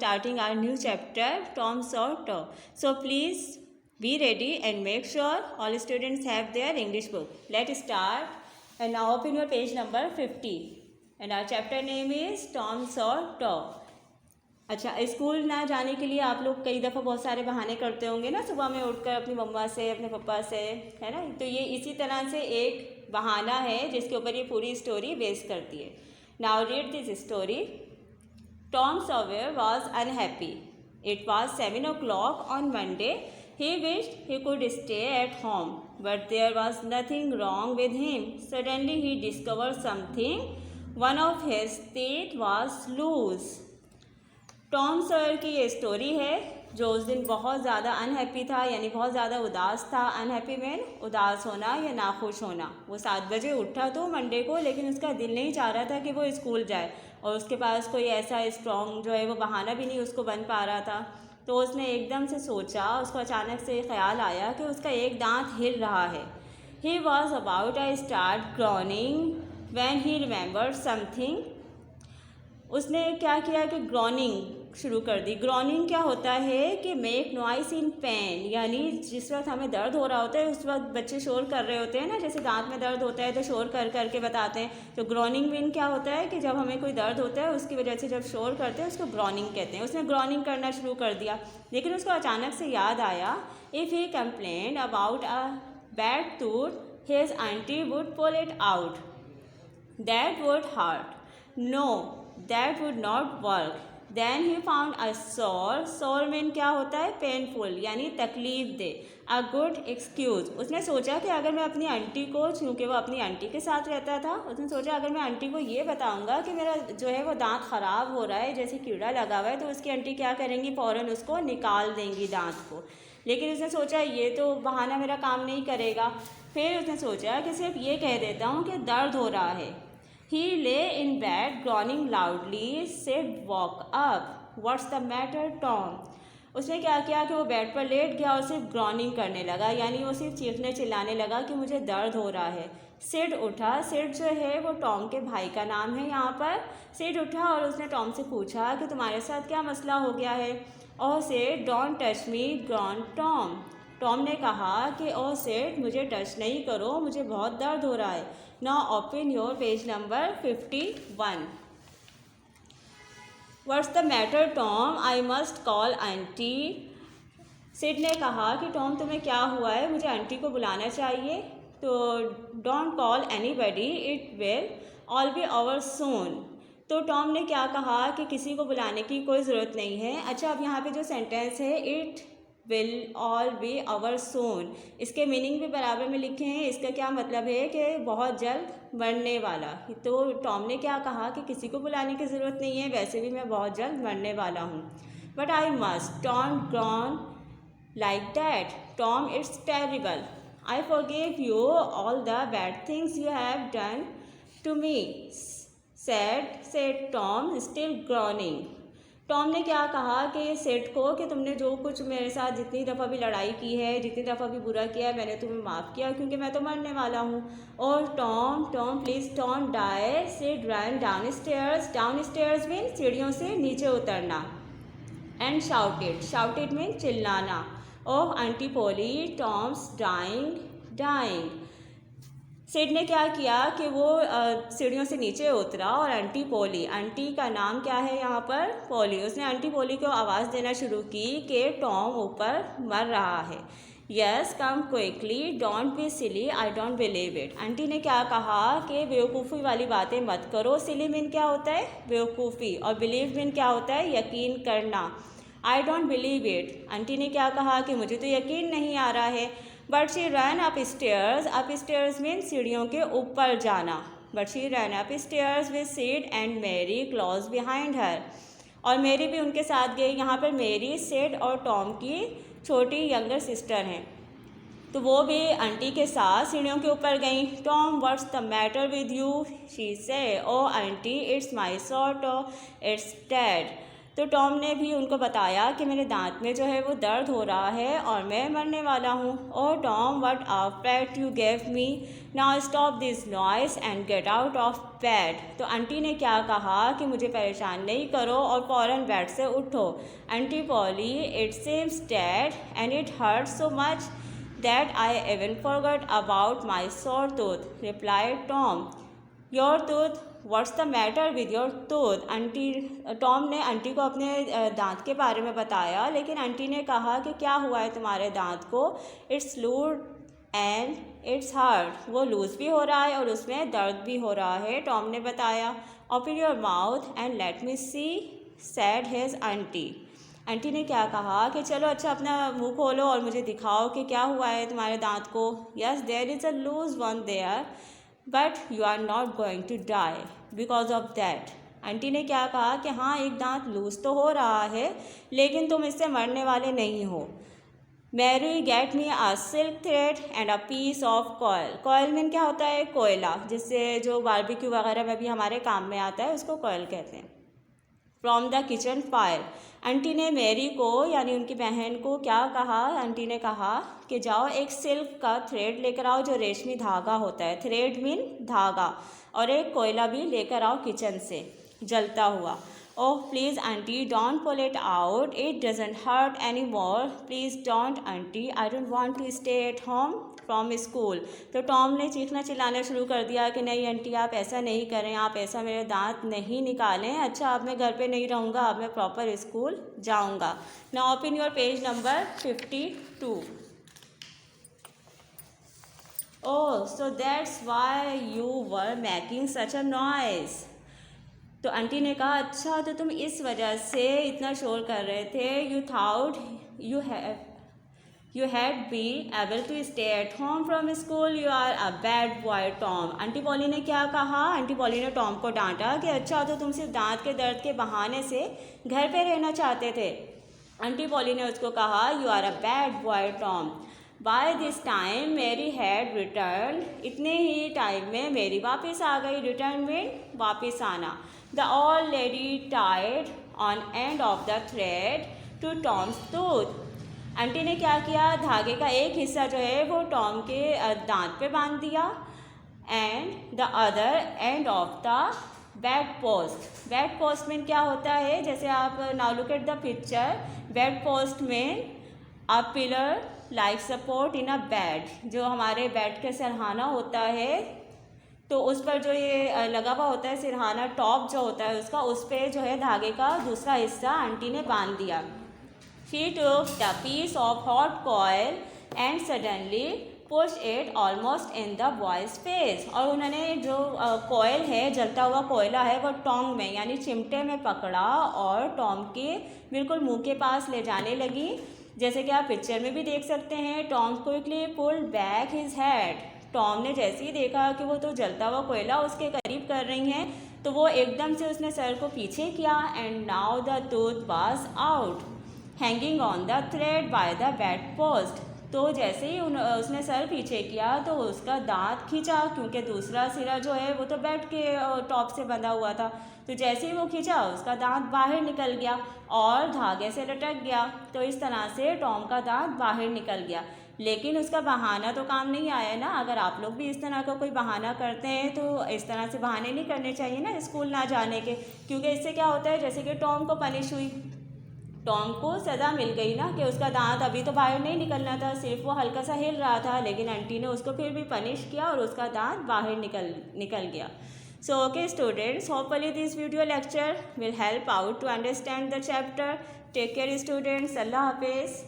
starting our new chapter, Tom Saw Tom. So please be ready and make sure all students have their English book. Let's start. And now open your page number 50. And our chapter name is Tom Saw Tom. अच्छा, school ना जाने के लिए आप लोग कई दफ़ा बहुत सारे बहाने करते होंगे ना, सुबह में उठकर अपनी मम्मा से, अपने पापा से, है ना। तो ये इसी तरह से एक बहाना है जिसके ऊपर ये पूरी स्टोरी बेस करती है. Now read this story. Tom sour was unhappy. It was 7 o'clock on Monday. He wished he could stay at home, but there was nothing wrong with him. Suddenly he discovered something. One of his teeth was loose. Tom Sawyer की ये story है जो उस दिन बहुत ज़्यादा unhappy था, यानी बहुत ज़्यादा उदास था. अनहैप्पी मीन उदास होना या नाखुश होना. वो 7 बजे उठा तो मंडे को, लेकिन उसका दिल नहीं चाह रहा था कि वो स्कूल जाए, और उसके पास कोई ऐसा स्ट्रॉन्ग जो है वो बहाना भी नहीं उसको बन पा रहा था. तो उसने एकदम से सोचा, उसको अचानक से ख्याल आया कि उसका एक दांत हिल रहा है. He was about I start groaning when he remembered something. उसने क्या किया कि ग्रॉनिंग शुरू कर दी. ग्रॉनिंग क्या होता है कि मेक नॉइस इन पेन, यानी जिस वक्त हमें दर्द हो रहा होता है उस वक्त बच्चे शोर कर रहे होते हैं ना, जैसे दांत में दर्द होता है तो शोर कर करके बताते हैं. तो ग्रॉनिंग मीन क्या होता है कि जब हमें कोई दर्द होता है उसकी वजह से जब शोर करते हैं उसको ग्रॉनिंग कहते हैं. उसने ग्रॉनिंग करना शुरू कर दिया, लेकिन उसको अचानक से याद आया, if he complain about a bad tooth his aunty would pull it out. That would hurt. No, that would not work. Then he found a sore. Sore mean क्या होता है? पेनफुल, यानी तकलीफ दे. A good excuse. उसने सोचा कि अगर मैं अपनी आंटी को, क्योंकि वो अपनी आंटी के साथ रहता था, उसने सोचा अगर मैं आंटी को ये बताऊंगा कि मेरा जो है वो दांत ख़राब हो रहा है, जैसे कीड़ा लगा हुआ है, तो उसकी आंटी क्या करेंगी, फ़ौरन उसको निकाल देंगी दांत को. लेकिन उसने सोचा ये तो बहाना मेरा काम नहीं करेगा. फिर उसने सोचा कि सिर्फ ये कह देता हूँ कि दर्द हो रहा है. He lay in bed groaning loudly. Said, "Walk up. What's the matter, Tom?" उसने क्या किया कि वो बेड पर लेट गया और सिर्फ ग्रॉनिंग करने लगा, यानी वो सिर्फ चीखने चिल्लाने लगा कि मुझे दर्द हो रहा है. सिड उठा. सिड जो है वो टॉम के भाई का नाम है यहाँ पर. सिड उठा और उसने टॉम से पूछा कि तुम्हारे साथ क्या मसला हो गया है. Oh said, don't touch me, groan Tom. Tom ने कहा कि ओह सेड, मुझे टच नहीं करो, मुझे बहुत दर्द हो रहा है. Now open your page number 51. What's the matter Tom, I must call aunty. Sid ने कहा कि टॉम तुम्हें क्या हुआ है, मुझे आंटी को बुलाना चाहिए. तो don't call anybody, it will all B over soon. तो टॉम ने क्या कहा कि किसी को बुलाने की कोई ज़रूरत नहीं है. अच्छा, अब यहाँ पे जो सेंटेंस है, it will all B over soon, इसके मीनिंग भी बराबर में लिखे हैं. इसका क्या मतलब है कि बहुत जल्द मरने वाला. तो टॉम ने क्या कहा कि किसी को बुलाने की ज़रूरत नहीं है, वैसे भी मैं बहुत जल्द मरने वाला हूँ. But I must. Tom groan like that. Tom, it's terrible. I forgive you all the bad things you have done to me. Said Tom, still groaning. Tom ने क्या कहा कि सेठ को कि तुमने जो कुछ मेरे साथ जितनी दफ़ा भी लड़ाई की है, जितनी दफ़ा भी बुरा किया है, मैंने तुम्हें माफ़ किया क्योंकि मैं तो मरने वाला हूँ. और Tom please don't die. Said run downstairs. Downstairs mean सीढ़ियों से नीचे उतरना. एंड शाउटेड मीन चिल्लाना. Oh aunty Polly, Tom's dying. Sid ने क्या किया कि वो सीढ़ियों से नीचे उतरा और आंटी पोली, आंटी का नाम क्या है यहाँ पर, पोली, उसने आंटी पोली को आवाज़ देना शुरू की कि टॉम ऊपर मर रहा है. Yes come quickly, don't be silly, I don't believe it. Aunty ने क्या कहा कि बेवकूफ़ी वाली बातें मत करो. सिली मीन क्या होता है, बेवकूफ़ी, और बिलीव मीन क्या होता है, यकीन करना. I don't believe it. Aunty ने क्या कहा कि मुझे तो यकीन नहीं आ रहा है. But she run upstairs. Upstairs mean सीढ़ियों के ऊपर जाना. But she run upstairs with Sid and Mary close behind her. और मेरी भी उनके साथ गई. यहाँ पर मेरी सिड और टॉम की छोटी यंगर सिस्टर हैं, तो वो भी आंटी के साथ सीढ़ियों के ऊपर गई. Tom, what's the matter with you, she say. Oh aunty, it's my sort, it's dead. तो टॉम ने भी उनको बताया कि मेरे दांत में जो है वो दर्द हो रहा है और मैं मरने वाला हूँ। Oh Tom, what a pet you gave me, now stop this noise and get out of bed. तो आंटी ने क्या कहा कि मुझे परेशान नहीं करो और फ़ौरन बेड से उठो। Aunty Polly, it seems dead and it hurt so much that I even forgot about my sore tooth, replied Tom. Your tooth? What's the matter with your tooth? Aunty Tom ने aunty को अपने दांत के बारे में बताया, लेकिन aunty ने कहा कि क्या हुआ है तुम्हारे दांत को? It's loose and it's hurt, वो लूज़ भी हो रहा है और उसमें दर्द भी हो रहा है, टॉम ने बताया। Open your mouth and let me see, said his aunty. Aunty ने क्या कहा कि चलो अच्छा अपना मुंह खोलो और मुझे दिखाओ कि क्या हुआ है तुम्हारे दांत को। Yes, there is a loose one there but you are not going to die because of that. Aunty ने क्या कहा कि हाँ, एक दांत लूज तो हो रहा है लेकिन तुम इससे मरने वाले नहीं हो। Mary, get me a silk thread and a piece of coil. Coil mean क्या होता है? कोयला, जिससे जो बारबेक्यू वगैरह में भी हमारे काम में आता है, उसको कॉयल कहते हैं। From the kitchen fire. Aunty ने मैरी को यानी उनकी बहन को क्या कहा? आंटी ने कहा कि जाओ एक सिल्क का थ्रेड लेकर आओ जो रेशमी धागा होता है, थ्रेड मीन धागा, और एक कोयला भी लेकर आओ किचन से जलता हुआ। Oh please aunty, don't pull it out, it doesn't hurt any more, please don't aunty, I don't want to stay at home from school. तो टॉम ने चीखना चिल्लाना शुरू कर दिया कि नहीं आंटी, आप ऐसा नहीं करें, आप ऐसा मेरे दांत नहीं निकालें। अच्छा, अब मैं घर पे नहीं रहूँगा, अब मैं प्रॉपर स्कूल जाऊँगा। Now open your page number 52। Oh, so that's why you were making such a noise. तो आंटी ने कहा अच्छा, तो तुम इस वजह से इतना शोर कर रहे थे। You thought you had be able to stay at home from school, you are a bad boy Tom. Aunty Polly ने क्या कहा? आंटी पॉली ने टॉम को डांटा कि अच्छा, तो तुम सिर्फ दांत के दर्द के बहाने से घर पे रहना चाहते थे। आंटी पॉली ने उसको कहा you are a bad boy Tom. By this time Mary had return, इतने ही टाइम में मेरी वापस आ गई। रिटर्न मीन वापस आना। The old lady tied on end of the thread to Tom's tooth. Aunty ने क्या किया? धागे का एक हिस्सा जो है वो टॉम के दांत पे बांध दिया and the other end of the bed post. Bed post में क्या होता है? जैसे आप now look at the picture, bed post में a pillar like support in a bed, जो हमारे बेड के सिरहाना होता है, तो उस पर जो ये लगा हुआ होता है सिरहाना, टॉप जो होता है उसका, उस पर जो है धागे का दूसरा हिस्सा आंटी ने बांध दिया। She took the piece of hot coil and suddenly pushed it almost in the boy's face। और उन्होंने जो कोयल है, जलता हुआ कोयला है, वो टोंग में यानी चिमटे में पकड़ा और टॉम के बिल्कुल मुंह के पास ले जाने लगी। जैसे कि आप पिक्चर में भी देख सकते हैं, Tom quickly pulled back his head. Tom ने जैसे ही देखा कि वो तो जलता हुआ कोयला उसके करीब कर रही हैं, तो वो एकदम से उसने सर को पीछे किया and now the tooth was out hanging on the thread by the bed post. तो जैसे ही उसने सर पीछे किया तो उसका दांत खींचा, क्योंकि दूसरा सिरा जो है वो तो बेड के टॉप से बंधा हुआ था। तो जैसे ही वो खींचा उसका दांत बाहर निकल गया और धागे से लटक गया। तो इस तरह से टॉम का दांत बाहर निकल गया, लेकिन उसका बहाना तो काम नहीं आया ना। अगर आप लोग भी इस तरह का कोई बहाना करते हैं तो इस तरह से बहाने नहीं करने चाहिए ना स्कूल ना जाने के, क्योंकि इससे क्या होता है, जैसे कि टॉम को पनिश हुई, टॉम को सज़ा मिल गई ना कि उसका दांत अभी तो बाहर नहीं निकलना था, सिर्फ वो हल्का सा हिल रहा था, लेकिन आंटी ने उसको फिर भी पनिश किया और उसका दांत बाहर निकल गया। So okay students, hopefully this video lecture will help out to understand the chapter. Take care students, अल्लाह हाफिज़।